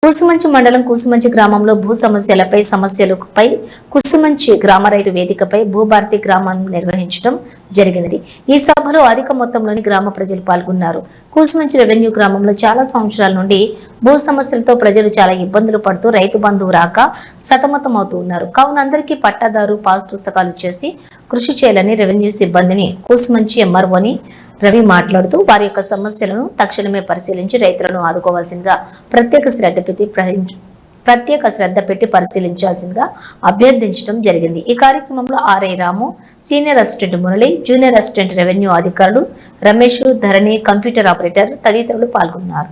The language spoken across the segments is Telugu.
కూసుమంచి మండలం కూసుమంచి గ్రామంలో భూ సమస్యలపై కూసుమంచి గ్రామ రైతు వేదికపై భూభారతి గ్రామం నిర్వహించడం జరిగినది। ఈ సభలో అధిక మొత్తంలోని గ్రామ ప్రజలు పాల్గొన్నారు। కూసుమంచి రెవెన్యూ గ్రామంలో చాలా సంవత్సరాల నుండి భూ సమస్యలతో ప్రజలు చాలా ఇబ్బందులు పడుతూ రైతు బంధువు రాక సతమతమవుతూ ఉన్నారు। కావున అందరికీ పట్టాదారు పాస్ పుస్తకాలు చేసి కృషి చేయాలని రెవెన్యూ సిబ్బందిని కూసుమంచి ఎంఆర్ఓని రవి మాట్లాడుతూ వారి యొక్క సమస్యలను తక్షణమే పరిశీలించి రైతులను ఆదుకోవాల్సిందిగా ప్రత్యేక శ్రద్ధ పెట్టి పరిశీలించాల్సిందిగా అభ్యర్థించడం జరిగింది। ఈ కార్యక్రమంలో RI Ramu, senior assistant Murali, junior assistant revenue అధికారులు రమేష్, ధరణి, కంప్యూటర్ ఆపరేటర్ తదితరులు పాల్గొన్నారు।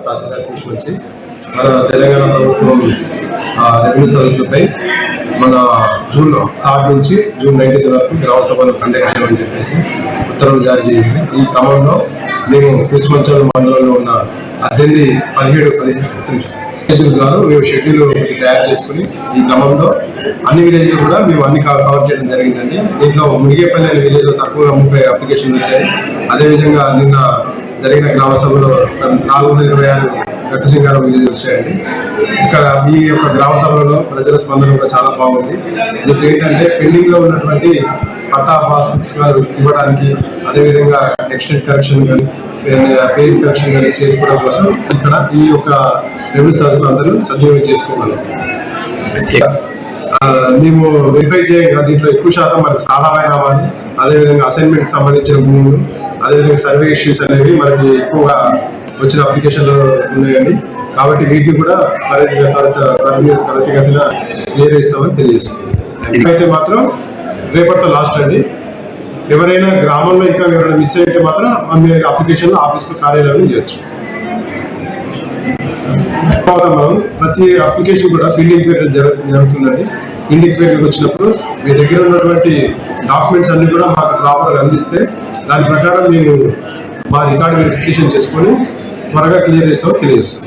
తహసీల్దార్ కూసుమంచి మన తెలంగాణ ప్రభుత్వం రెవెన్యూ సదస్సులపై మన జూన్ 3 నుంచి జూన్ 19 వరకు గ్రామ సభను కండక్ట్ చేయమని చెప్పేసి ఉత్తర్వులు జారీ చేసింది। ఈ క్రమంలో మేము కూసుమంచి మండలంలో ఉన్న 17 గారు మేము షెడ్యూల్ తయారు చేసుకుని ఈ క్రమంలో అన్ని విలేజ్లు కూడా మేము అన్ని కవర్ చేయడం జరిగిందండి। దీంట్లో మునిగేపల్లి అనే విలేజ్లో తక్కువగా 30 అప్లికేషన్లు వచ్చాయి। అదేవిధంగా నిన్న జరిగిన గ్రామ సభలో 426 గట్టుసింగారం విలేజ్ వచ్చాయండి। ఇక్కడ ఈ యొక్క గ్రామ సభలో ప్రజల స్పందన కూడా చాలా బాగుంది। దీంట్లో ఏంటంటే పెండింగ్ లో ఉన్నటువంటి పట్టా పాస్బుక్స్ ఇవ్వడానికి, అదేవిధంగా ఎక్స్టెంట్ కరెక్షన్ కానీ పేజ్ కరెక్షన్ కానీ చేసుకోవడం కోసం ఇక్కడ ఈ యొక్క రెవెన్యూ సభ్యులు అందరూ సద్వినియోగం చేసుకోవాలి। మేము వెరిఫై చేయగా దీంట్లో ఎక్కువ శాతం మనకు సాధారణ వారి, అదేవిధంగా అసైన్మెంట్ సంబంధించిన భూములు, అదేవిధంగా సర్వే ఇష్యూస్ అనేవి మనకి ఎక్కువగా వచ్చిన అప్లికేషన్లు ఉన్నాయండి। కాబట్టి వీటిని కూడా త్వరితగతిన క్లియర్ చేస్తామని తెలియజేస్తున్నాం। అయితే మాత్రం రేపటితో లాస్ట్ అండి। ఎవరైనా గ్రామంలో ఇంకా ఎవరైనా మిస్ అయితే మాత్రం మీరు అప్లికేషన్లో ఆఫీసులో కార్యాలయంలో చేయొచ్చు। మనం ప్రతి అప్లికేషన్ కూడా ఫీల్డింగ్ పీరియడ్ జరుగుతుందండి। ఫీల్డింగ్ పీరియడ్కి వచ్చినప్పుడు మీ దగ్గర ఉన్నటువంటి డాక్యుమెంట్స్ అన్ని కూడా మాకు ప్రాపర్గా అందిస్తే దాని ప్రకారం మేము మా రికార్డు వెరిఫికేషన్ చేసుకొని త్వరగా క్లియర్ చేస్తామని తెలియజేస్తాం।